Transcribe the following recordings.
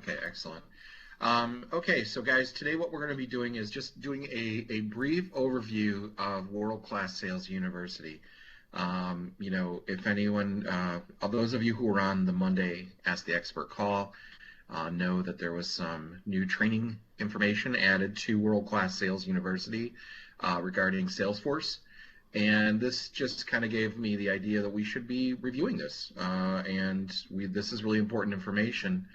Okay, excellent. Okay, so guys, today what we're going to be doing is just doing a brief overview of World Class Sales University. If anyone, those of you who were on the Monday Ask the Expert call, know that there was some new training information added to World Class Sales University regarding Salesforce. And this just kind of gave me the idea that we should be reviewing this. This is really important information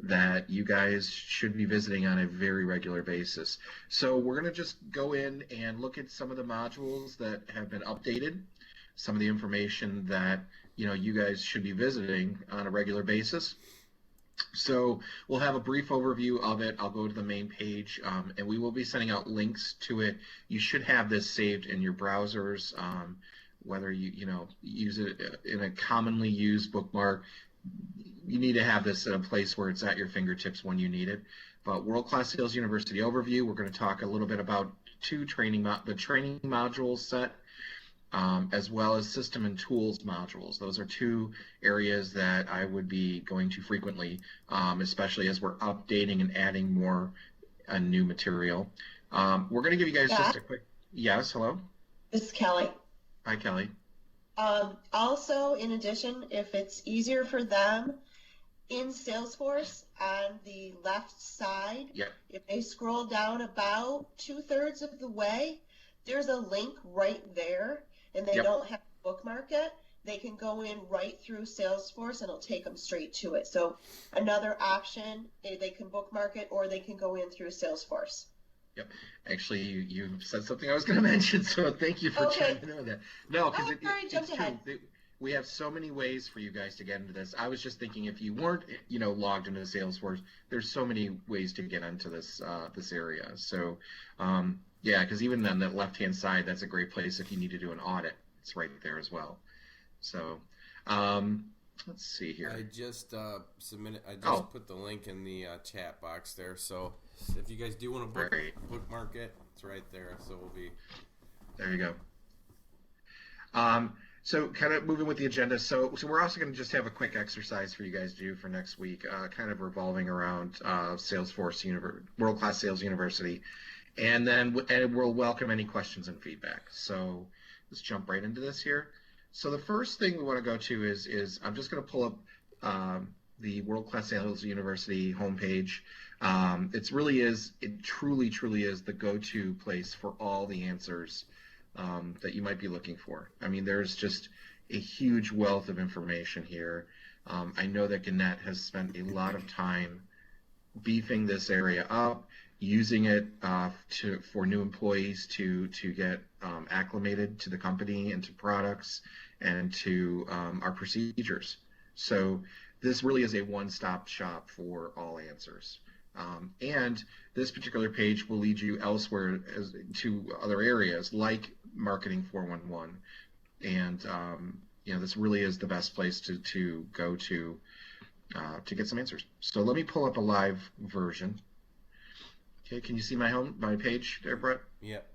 that you guys should be visiting on a very regular basis. So we're going to just go in and look at some of the modules that have been updated, some of the information that you guys should be visiting on a regular basis. So we'll have a brief overview of it. I'll go to the main page, and we will be sending out links to it. You should have this saved in your browsers, whether you use it in a commonly used bookmark. You need to have this in a place where it's at your fingertips when you need it. But World Class Sales University overview, we're going to talk a little bit about the training modules set, as well as system and tools modules. Those are two areas that I would be going to frequently, especially as we're updating and adding more new material. We're going to give you guys just a quick, yes, hello? This is Kelly. Hi, Kelly. Also, in addition, if it's easier for them, in Salesforce on the left side, if they scroll down about 2/3 of the way, there's a link right there, and they don't have to bookmark it. They can go in right through Salesforce, and it'll take them straight to it. So another option, they can bookmark it, or they can go in through Salesforce. Yep. Actually, you said something I was going to mention, so thank you for trying to know that. No, because it's true. We have so many ways for you guys to get into this. I was just thinking, if you weren't, logged into Salesforce, there's so many ways to get into this area. So, because even then, that left-hand side, that's a great place if you need to do an audit. It's right there as well. So, let's see here. I just submitted. I just put the link in the chat box there. So if you guys do want to bookmark it, it's right there. So we'll be. There you go. So kind of moving with the agenda. So we're also going to just have a quick exercise for you guys to do for next week, kind of revolving around Salesforce World Class Sales University, and then we'll welcome any questions and feedback. So let's jump right into this here. So the first thing we want to go to is I'm just going to pull up the World Class Sales University homepage. It truly is the go-to place for all the answers that you might be looking for. I mean, there's just a huge wealth of information here. I know that Gannett has spent a lot of time beefing this area up, using it for new employees to get acclimated to the company and to products and to our procedures. So this really is a one-stop shop for all answers. And this particular page will lead you elsewhere to other areas like Marketing 411. And this really is the best place to go to get some answers. So let me pull up a live version. Okay, can you see my page there, Brett? Yep.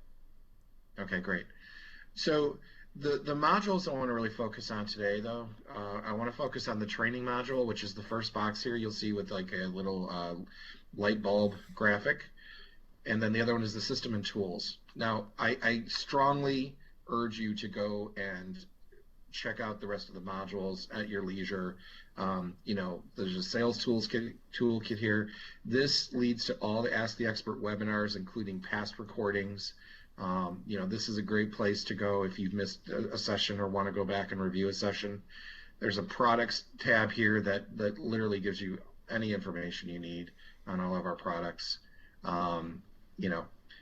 Okay, great. So the modules I want to really focus on today, though, I want to focus on the training module, which is the first box here. You'll see with like a little light bulb graphic. And then the other one is the system and tools. Now, I strongly urge you to go and check out the rest of the modules at your leisure. There's a sales toolkit here. This leads to all the Ask the Expert webinars, including past recordings. This is a great place to go if you've missed a session or want to go back and review a session. There's a products tab here that literally gives you any information you need on all of our products.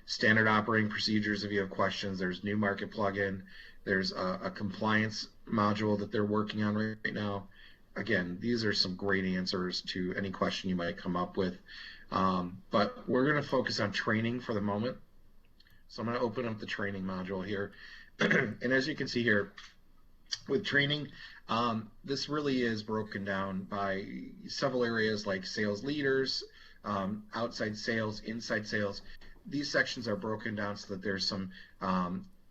Standard operating procedures if you have questions. There's new market plugin. There's a compliance module that they're working on right now. Again, these are some great answers to any question you might come up with. But we're going to focus on training for the moment. So I'm going to open up the training module here. And as you can see here, with training, this really is broken down by several areas like sales leaders, outside sales, inside sales. These sections are broken down so that there's some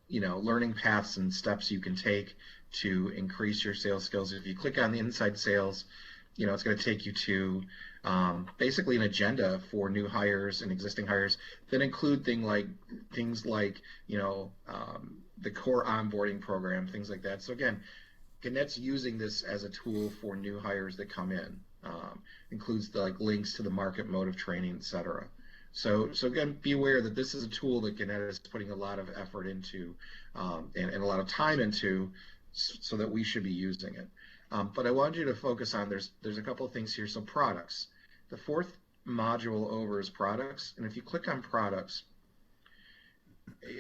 learning paths and steps you can take to increase your sales skills. If you click on the inside sales, it's going to take you to basically an agenda for new hires and existing hires that include things like the core onboarding program, things like that. So again, Gannett's using this as a tool for new hires that come in. Includes the links to the market motive training, etc. So again, be aware that this is a tool that Gannett is putting a lot of effort into and a lot of time into, so that we should be using it. But I want you to focus on, there's a couple of things here. So products. The fourth module over is products. And if you click on products,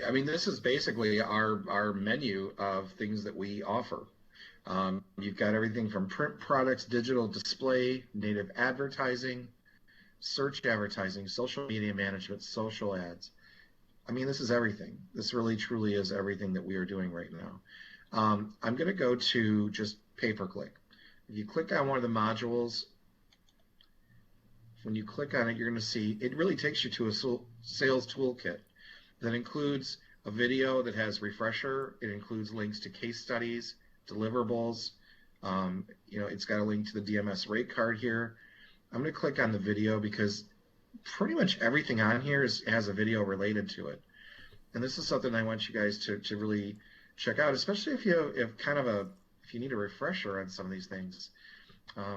I mean, this is basically our menu of things that we offer. You've got everything from print products, digital display, native advertising, search advertising, social media management, social ads. I mean, this is everything. This really, truly is everything that we are doing right now. I'm going to go to just pay-per-click. If you click on one of the modules, when you click on it, you're going to see it really takes you to a sales toolkit that includes a video that has refresher. It includes links to case studies, deliverables. It's got a link to the DMS rate card here. I'm going to click on the video because pretty much everything on here has a video related to it. And this is something I want you guys to really check out, especially if you need a refresher on some of these things.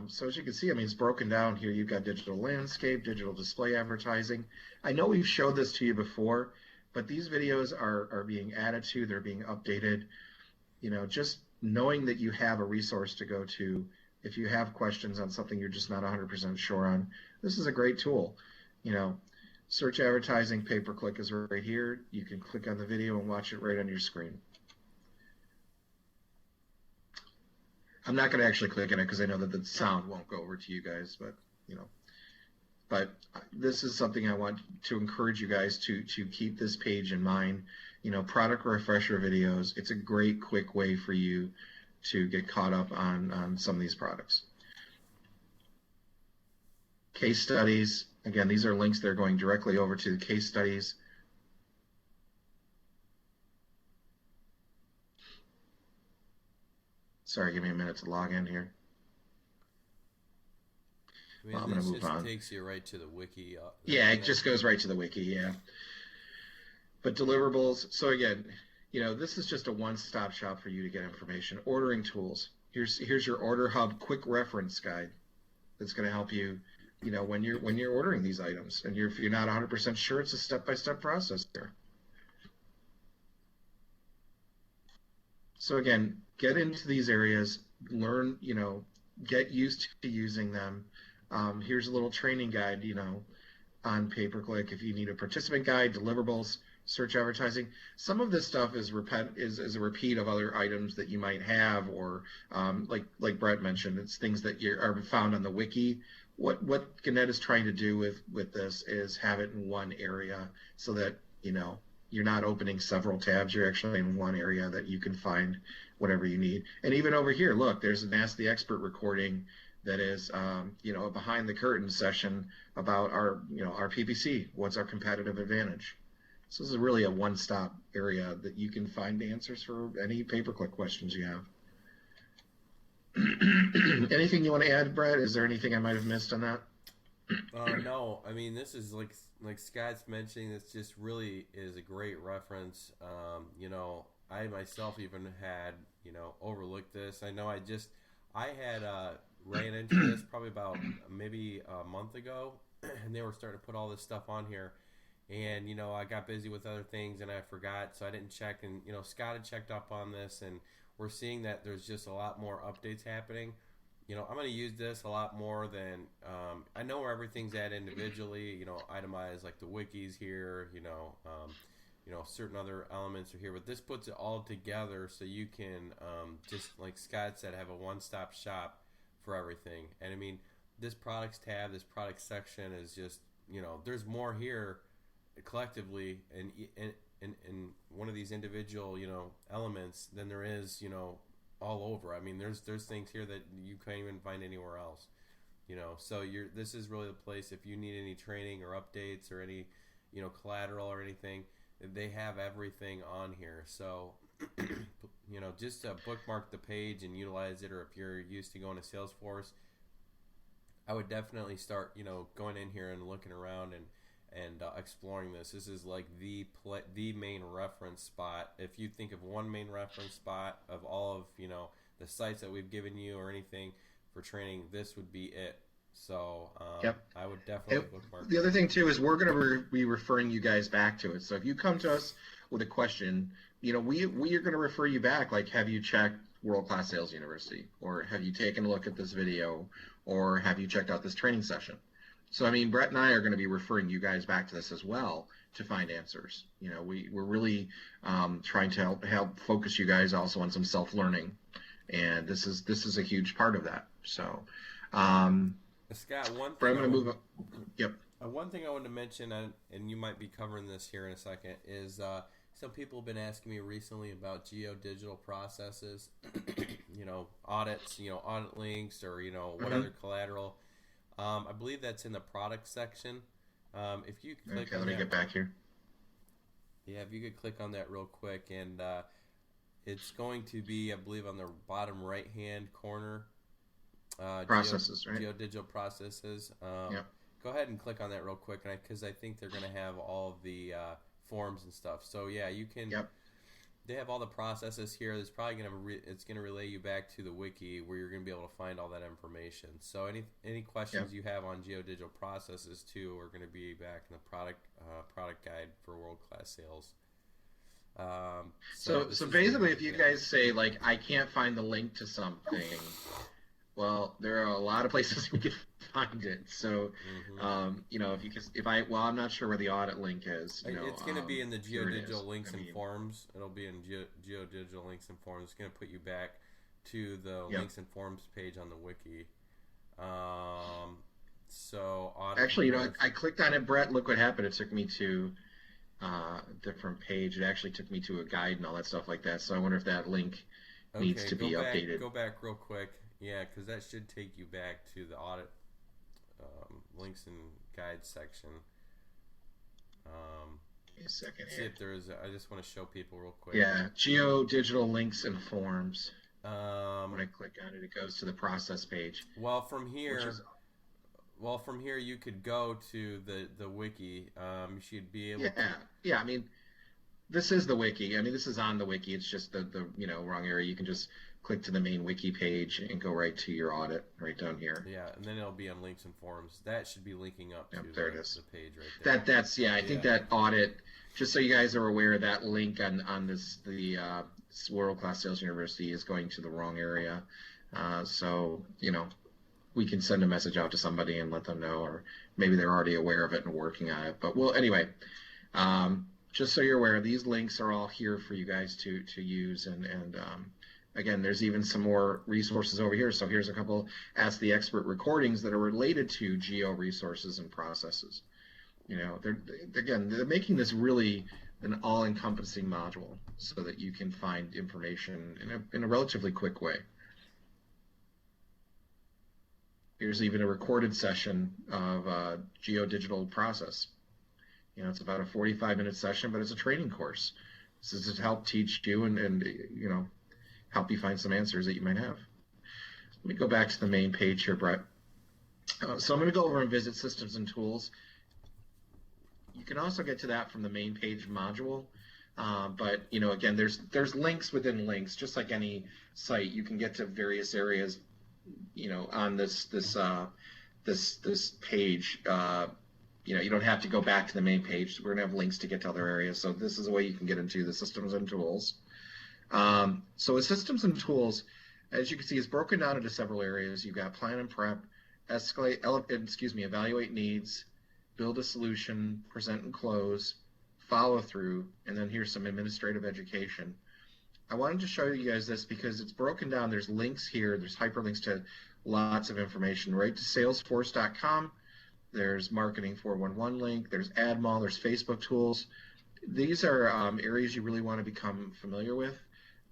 So as you can see, I mean, it's broken down here. You've got digital landscape, digital display advertising. I know we've showed this to you before, but these videos are being added to, they're being updated. Just knowing that you have a resource to go to if you have questions on something you're just not 100% sure on, this is a great tool. Search advertising, pay-per-click is right here. You can click on the video and watch it right on your screen. I'm not going to actually click on it because I know that the sound won't go over to you guys, but this is something I want to encourage you guys to keep this page in mind. Product refresher videos, it's a great quick way for you to get caught up on some of these products. Case studies, again, these are links that are going directly over to the case studies. Sorry, give me a minute to log in here. I mean, I'm going to move on. It takes you right to the wiki. Yeah, it just goes right to the wiki, yeah. But deliverables, so again, this is just a one-stop shop for you to get information. Ordering tools. Here's your Order Hub quick reference guide that's going to help you, when you're ordering these items. And if you're not 100% sure, it's a step-by-step process there. So again, get into these areas, learn, get used to using them. Here's a little training guide, on pay-per-click. If you need a participant guide, deliverables, search advertising. Some of this stuff is a repeat of other items that you might have, or like Brett mentioned, it's things that are found on the wiki. What Gannett is trying to do with this is have it in one area so that you're not opening several tabs. You're actually in one area that you can find whatever you need. And even over here, look, there's an Ask the Expert recording that is a behind the curtain session about our PPC. What's our competitive advantage? So this is really a one-stop area that you can find answers for any pay-per-click questions you have. Anything you want to add, Brett? Is there anything I might have missed on that? No, I mean, this is like Scott's mentioning, this just really is a great reference. I myself even had, overlooked this. I know I had ran into this probably about maybe a month ago, and they were starting to put all this stuff on here. And, I got busy with other things and I forgot, so I didn't check. And, Scott had checked up on this, and we're seeing that there's just a lot more updates happening. I'm going to use this a lot more than, I know where everything's at individually, itemized like the wikis here, certain other elements are here, but this puts it all together so you can, just like Scott said, have a one-stop shop for everything. And I mean, this products tab, this product section is just, there's more here collectively in one of these individual, elements than there is, all over. I mean, there's things here that you can't even find anywhere else, so this is really the place if you need any training or updates or any, collateral or anything. They have everything on here. So, just bookmark the page and utilize it, or if you're used to going to Salesforce, I would definitely start, going in here and looking around and exploring this. This is like the main reference spot. If you think of one main reference spot of all of the sites that we've given you or anything for training, this would be it. So Yep. I would definitely bookmark. The other thing too is we're going to be referring you guys back to it. So if you come to us with a question, we are going to refer you back. Like, have you checked World Class Sales University, or have you taken a look at this video, or have you checked out this training session? So I mean, Brett and I are going to be referring you guys back to this as well to find answers. We're really trying to help focus you guys also on some self-learning, and this is a huge part of that. So. Scott, one thing. But I'm going to move up. Yep. One thing I wanted to mention, and you might be covering this here in a second, is some people have been asking me recently about geodigital processes, audits, audit links, or what other collateral. I believe that's in the product section. If you click let me get back here. Yeah, if you could click on that real quick, and it's going to be, I believe, on the bottom right-hand corner. Processes, right? Geodigital processes. Yep. Go ahead and click on that real quick, because I think they're going to have all of the forms and stuff. So yeah, you can. Yep. They have all the processes here. There's probably it's going to relay you back to the wiki where you're going to be able to find all that information. So any questions you have on geodigital processes too are going to be back in the product guide for World Class Sales. So basically, if you guys say like, I can't find the link to something. Well, there are a lot of places we can find it. So, I'm not sure where the audit link is. It's going to be in the geodigital links and forms. It'll be in geodigital links and forms. It's going to put you back to the links and forms page on the wiki. Actually, I clicked on it, Brett. Look what happened. It took me to a different page. It actually took me to a guide and all that stuff like that. So I wonder if that link needs to be updated. Go back real quick. Yeah, because that should take you back to the audit links and guides section. Wait a second see here. If there is. I just want to show people real quick. Yeah, geodigital links and forms. When I click on it, it goes to the process page. Well, from here, you could go to the wiki. You should be able. Yeah. I mean, this is the wiki. I mean, this is on the wiki. It's just the wrong area. You can just click to the main wiki page and go right to your audit right down here. Yeah, and then it'll be on links and forums. That should be linking up to there it the is. page right there. I think that audit, just so you guys are aware, that link on the World Class Sales University is going to the wrong area. So we can send a message out to somebody and let them know, or maybe they're already aware of it and working on it. But anyway, just so you're aware, these links are all here for you guys to use, and again, there's even some more resources over here. So here's a couple Ask the Expert recordings that are related to geo resources and processes. They're making this really an all-encompassing module so that you can find information in a relatively quick way. Here's even a recorded session of geodigital process. It's about a 45-minute session, but it's a training course. This is to help teach you and help you find some answers that you might have. Let me go back to the main page here, Brett. So I'm going to go over and visit systems and tools. You can also get to that from the main page module, but again, there's links within links, just like any site. You can get to various areas, on this page. You don't have to go back to the main page. We're going to have links to get to other areas. So this is a way you can get into the systems and tools. So with systems and tools, as you can see, it's broken down into several areas. You've got plan and prep, evaluate needs, build a solution, present and close, follow through, and then here's some administrative education. I wanted to show you guys this because it's broken down. There's links here. There's hyperlinks to lots of information, right to salesforce.com. There's Marketing 411 link. There's AdMall. There's Facebook tools. These are areas you really want to become familiar with.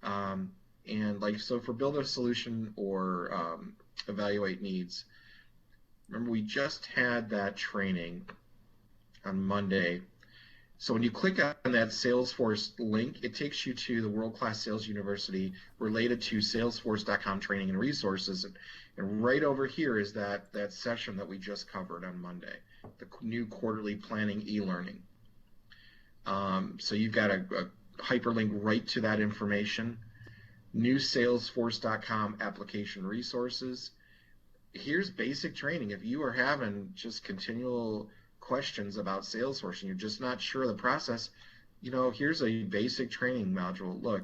So for build a solution or evaluate needs, remember we just had that training on Monday. So when you click on that Salesforce link, it takes you to the World Class Sales University related to Salesforce.com training and resources. And right over here is that session that we just covered on Monday, the new quarterly planning e-learning. So you've got a hyperlink right to that information. New Salesforce.com application resources. Here's basic training. If you are having just continual questions about Salesforce and you're just not sure of the process, here's a basic training module. Look,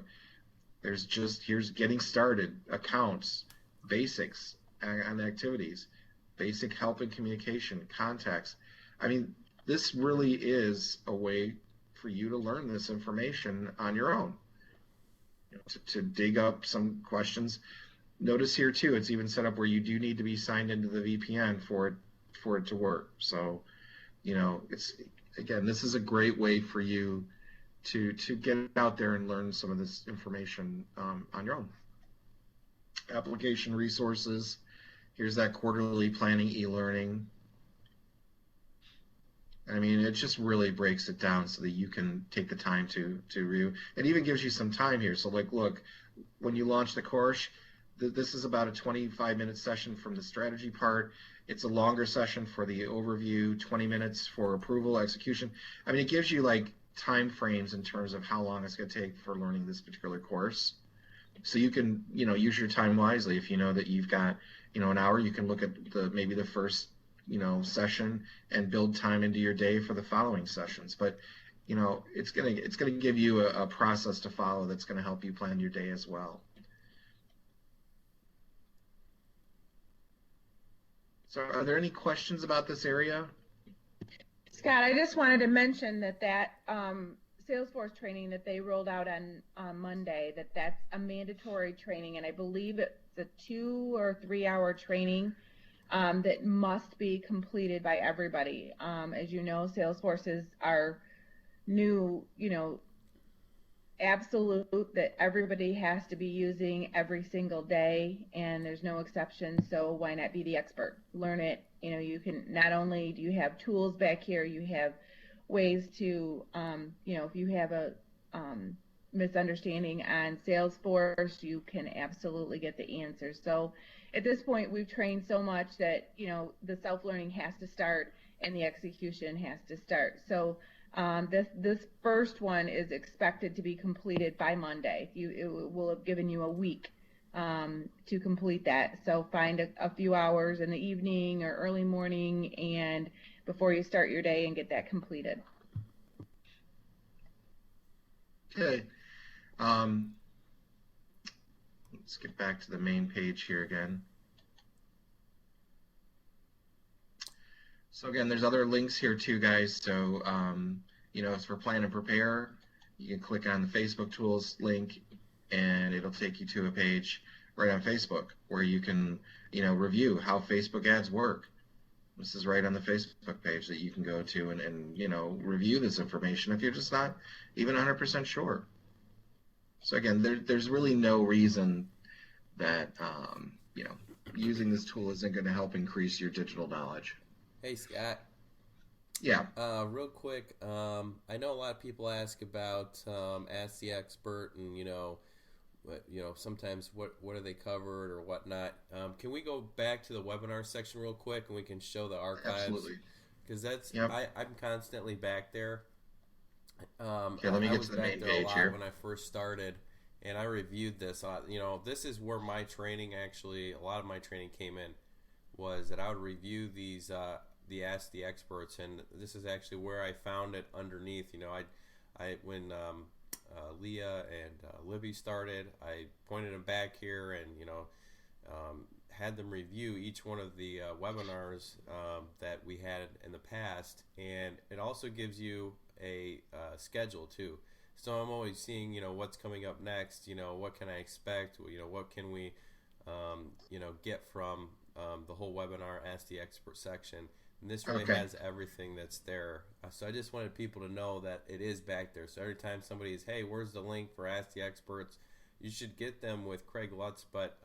here's getting started, accounts, basics and activities, basic help and communication, contacts. I mean, this really is a way for you to learn this information on your own, to dig up some questions. Notice here too, it's even set up where you do need to be signed into the VPN for it to work. So, this is a great way for you to get out there and learn some of this information on your own. Application resources. Here's that quarterly planning e-learning. I mean, it just really breaks it down so that you can take the time to review. It even gives you some time here. So like, look, when you launch the course, this is about a 25-minute session from the strategy part. It's a longer session for the overview, 20 minutes for approval, execution. I mean, it gives you like time frames in terms of how long it's going to take for learning this particular course. So you can, use your time wisely. If you know that you've got, an hour, you can look at maybe the first, session and build time into your day for the following sessions. But, it's gonna give you a process to follow that's going to help you plan your day as well. So are there any questions about this area? Scott, I just wanted to mention that Salesforce training that they rolled out on Monday, that's a mandatory training, and I believe it's a 2 or 3 hour training that must be completed by everybody. As you know, Salesforce is our new, absolute that everybody has to be using every single day, and there's no exception. So why not be the expert? Learn it. You can, not only do you have tools back here, you have ways to, if you have a misunderstanding on Salesforce, you can absolutely get the answers. So at this point, we've trained so much that, the self-learning has to start and the execution has to start. So this first one is expected to be completed by Monday. It will have given you a week to complete that. So find a few hours in the evening or early morning and before you start your day and get that completed. Okay. Let's get back to the main page here again. So again, there's other links here too, guys. So, it's for Plan and Prepare. You can click on the Facebook Tools link and it'll take you to a page right on Facebook where you can, review how Facebook ads work. This is right on the Facebook page that you can go to and review this information if you're just not even 100% sure. So again, there's really no reason that, using this tool isn't going to help increase your digital knowledge. Hey, Scott. Yeah. Real quick, I know a lot of people ask about Ask the Expert and, sometimes what are they covered or whatnot. Can we go back to the webinar section real quick and we can show the archives? Absolutely. Because that's, yep. I'm constantly back there. Okay, let me get to the main page here. When I first started, and I reviewed this. This is where my training a lot of my training came in, was that I would review these, the Ask the Experts, and this is actually where I found it underneath. When Leah and Libby started, I pointed them back here and, had them review each one of the webinars that we had in the past, and it also gives you a schedule too. So I'm always seeing, what's coming up next, what can I expect, what can we, get from the whole webinar Ask the Expert section. And this really has everything that's there. So I just wanted people to know that it is back there. So every time somebody is, hey, where's the link for Ask the Experts, you should get them with Craig Lutz, but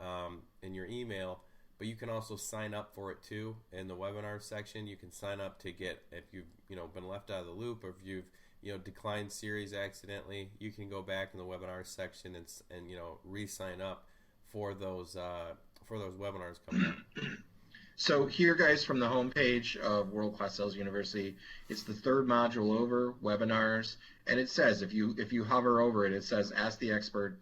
in your email. But you can also sign up for it too in the webinar section. You can sign up to get, if you've been left out of the loop, or if you've declined series accidentally, you can go back in the webinar section and re-sign up for those webinars coming up. So here, guys, from the homepage of World Class Sales University, it's the third module over, webinars, and it says, if you hover over it, it says ask the expert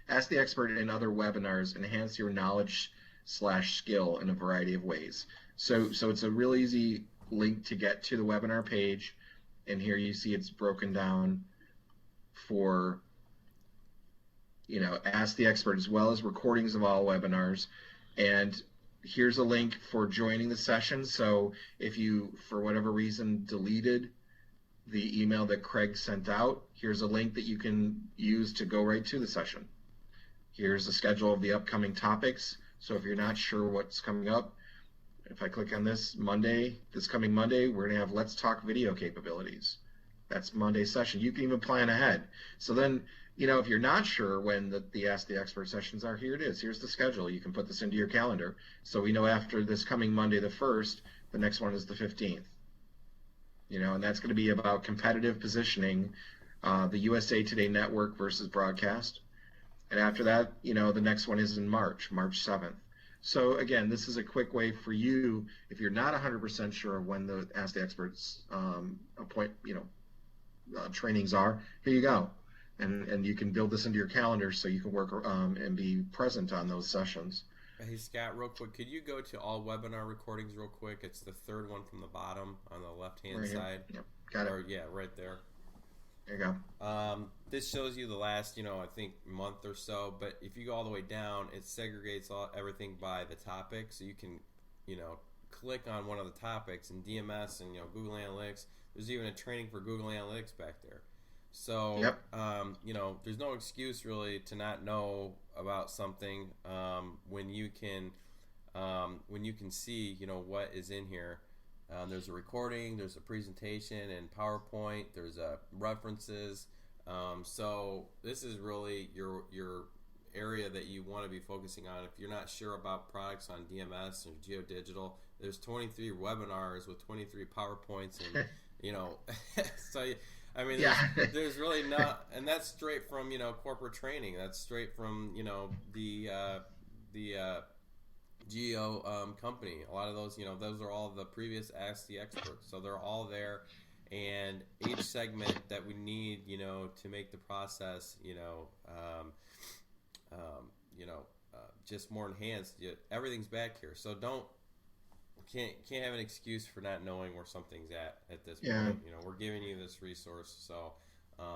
in other webinars, enhance your knowledge/skill in a variety of ways. So it's a real easy link to get to the webinar page, and here you see it's broken down for ask the expert, as well as recordings of all webinars. And here's a link for joining the session. So if you, for whatever reason, deleted the email that Craig sent out, here's a link that you can use to go right to the session. Here's a schedule of the upcoming topics. So if you're not sure what's coming up, if I click on this coming Monday, we're going to have Let's Talk video capabilities. That's Monday's session. You can even plan ahead. So then, if you're not sure when the Ask the Expert sessions are, here it is. Here's the schedule. You can put this into your calendar. So we know after this coming Monday the 1st, the next one is the 15th. And that's going to be about competitive positioning, the USA Today Network versus broadcast. And after that, the next one is in March 7th. So again, this is a quick way for you, if you're not 100% sure of when the Ask the Experts trainings are, here you go. And you can build this into your calendar so you can work and be present on those sessions. Hey, Scott, real quick, could you go to all webinar recordings real quick? It's the third one from the bottom on the left-hand side. Yep, got it. Yeah, right there. There you go. This shows you the last, I think month or so. But if you go all the way down, it segregates everything by the topic. So you can, click on one of the topics in DMS and Google Analytics. There's even a training for Google Analytics back there. So, yep. There's no excuse really to not know about something when you can see, what is in here. There's a recording, there's a presentation and PowerPoint, there's references. So this is really your area that you want to be focusing on. If you're not sure about products on DMS or GeoDigital, there's 23 webinars with 23 PowerPoints and so I mean, there's really not, and that's straight from corporate training. That's straight from the Geo company. A lot of those those are all the previous Ask the Experts, so they're all there, and each segment that we need to make the process just more enhanced. Everything's back here, so can't have an excuse for not knowing where something's at this point. We're giving you this resource, so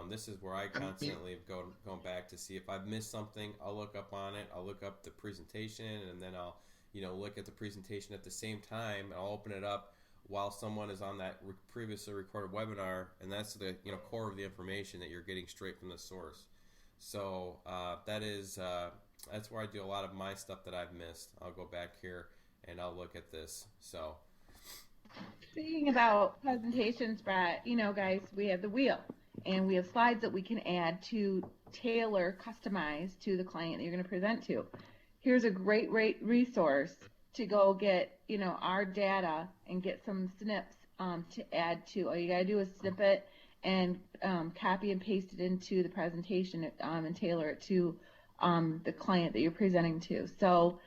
this is where I constantly going back to see if I've missed something. I'll look up on it. I'll look up the presentation, and then I'll look at the presentation at the same time. I'll open it up while someone is on that previously recorded webinar, and that's the core of the information that you're getting straight from the source. So that's where I do a lot of my stuff that I've missed. I'll go back here and I'll look at this. So, speaking about presentations, Brett, guys, we have the wheel, and we have slides that we can add to tailor, customize to the client that you're going to present to. Here's a great resource to go get, our data and get some snips to add to. All you got to do is snip it and copy and paste it into the presentation and tailor it to the client that you're presenting to. So,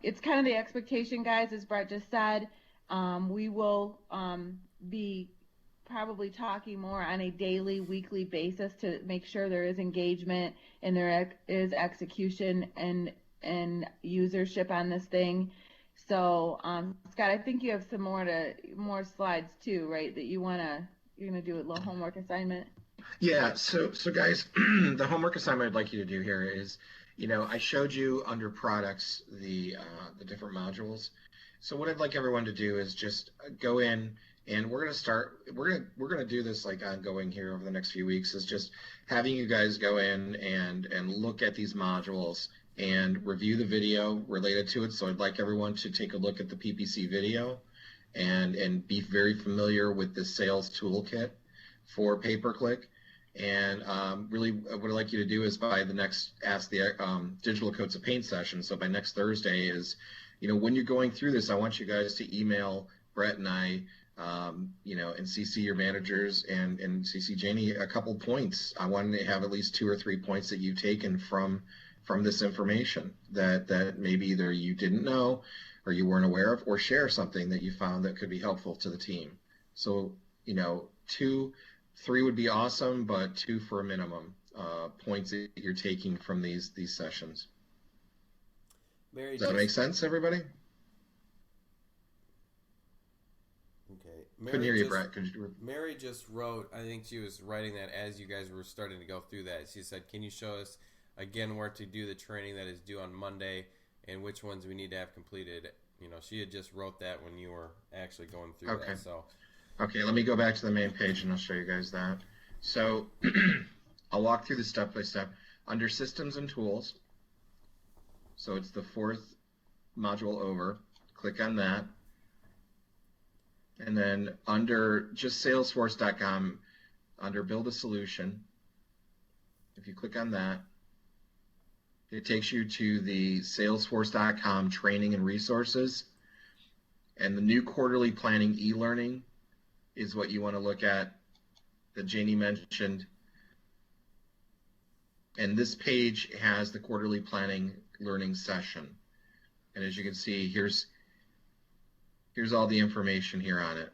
it's kind of the expectation, guys, as Brett just said. We will be probably talking more on a daily, weekly basis to make sure there is engagement and there is execution and usership on this thing. So, Scott, I think you have some more slides too, right? That you're gonna do a little homework assignment. Yeah. So guys, the homework assignment I'd like you to do here is, I showed you under products the different modules. So what I'd like everyone to do is just go in, and we're gonna do this like ongoing here over the next few weeks, is just having you guys go in and look at these modules and review the video related to it. So I'd like everyone to take a look at the PPC video and be very familiar with the sales toolkit for pay-per-click. And really what I'd like you to do is by the next Ask the Digital Coats of Paint session, so by next Thursday is, when you're going through this, I want you guys to email Brett and I and CC your managers and CC Janie a couple points. I wanted to have at least 2 or 3 points that you've taken from this information that maybe either you didn't know or you weren't aware of, or share something that you found that could be helpful to the team. So, 2, 3 would be awesome, but 2 for a minimum points that you're taking from these sessions. Mary, does that make sense, everybody? Okay. Couldn't hear you, Brett. Mary just wrote, I think she was writing that as you guys were starting to go through that. She said, can you show us again where to do the training that is due on Monday and which ones we need to have completed? She had just wrote that when you were actually going through that. So, okay, let me go back to the main page and I'll show you guys that. So I'll walk through the step by step. Under Systems and Tools, so it's the 4th module over, click on that. And then under just salesforce.com, under Build a Solution, if you click on that, it takes you to the salesforce.com training and resources. And the new quarterly planning e-learning is what you want to look at that Janie mentioned. And this page has the quarterly planning learning session. And as you can see, here's all the information here on it.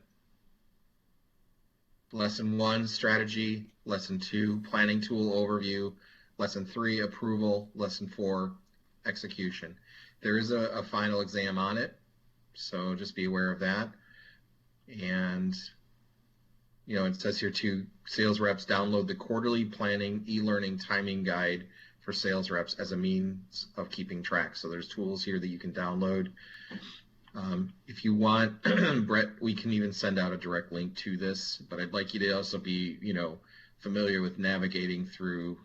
Lesson 1, strategy. Lesson 2, planning tool overview. Lesson 3, approval. Lesson 4, execution. There is a final exam on it, so just be aware of that. And it says here too, sales reps download the quarterly planning e-learning timing guide for sales reps as a means of keeping track. So there's tools here that you can download. If you want, Brett, we can even send out a direct link to this, but I'd like you to also be, familiar with navigating through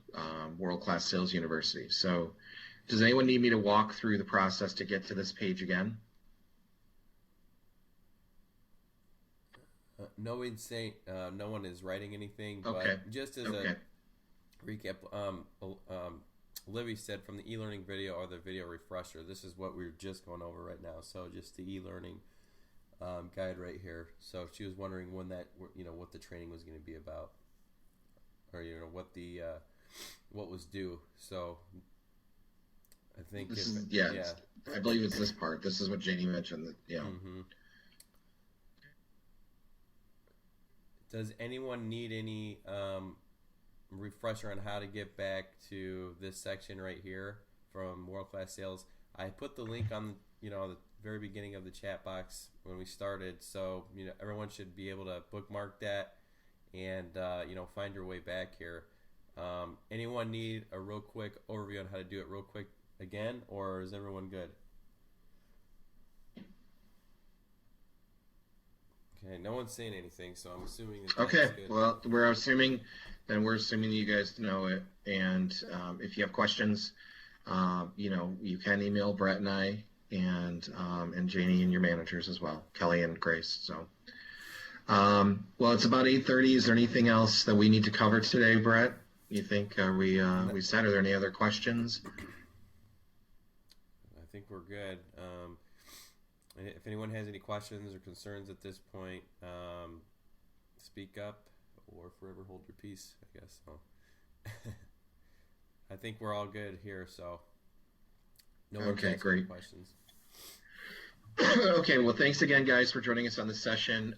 World Class Sales University. So does anyone need me to walk through the process to get to this page again? No one is writing anything, okay. But just as a recap, Livy said from the e-learning video or the video refresher, this is what we're just going over right now. So just the e-learning guide right here. So she was wondering when that, what the training was going to be about, or what was due. So I think I believe it's this part. This is what Janie mentioned. Mm-hmm. Does anyone need any refresher on how to get back to this section right here from World Class Sales? I put the link on the very beginning of the chat box when we started, so everyone should be able to bookmark that and find your way back here. Anyone need a real quick overview on how to do it real quick again, or is everyone good? Okay, no one's saying anything, so I'm assuming that that's good. Well, we're assuming that you guys know it, and if you have questions, you can email Brett and I, and Janie and your managers as well, Kelly and Grace. So, well, it's about 8:30. Is there anything else that we need to cover today, Brett? You think we set? Are there any other questions? I think we're good. If anyone has any questions or concerns at this point, speak up or forever hold your peace, I guess. So I think we're all good here, so no one has any questions. Okay, well, thanks again, guys, for joining us on this session.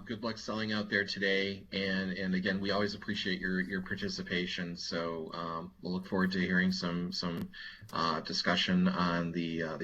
Good luck selling out there today, and again, we always appreciate your participation. So we'll look forward to hearing some discussion on the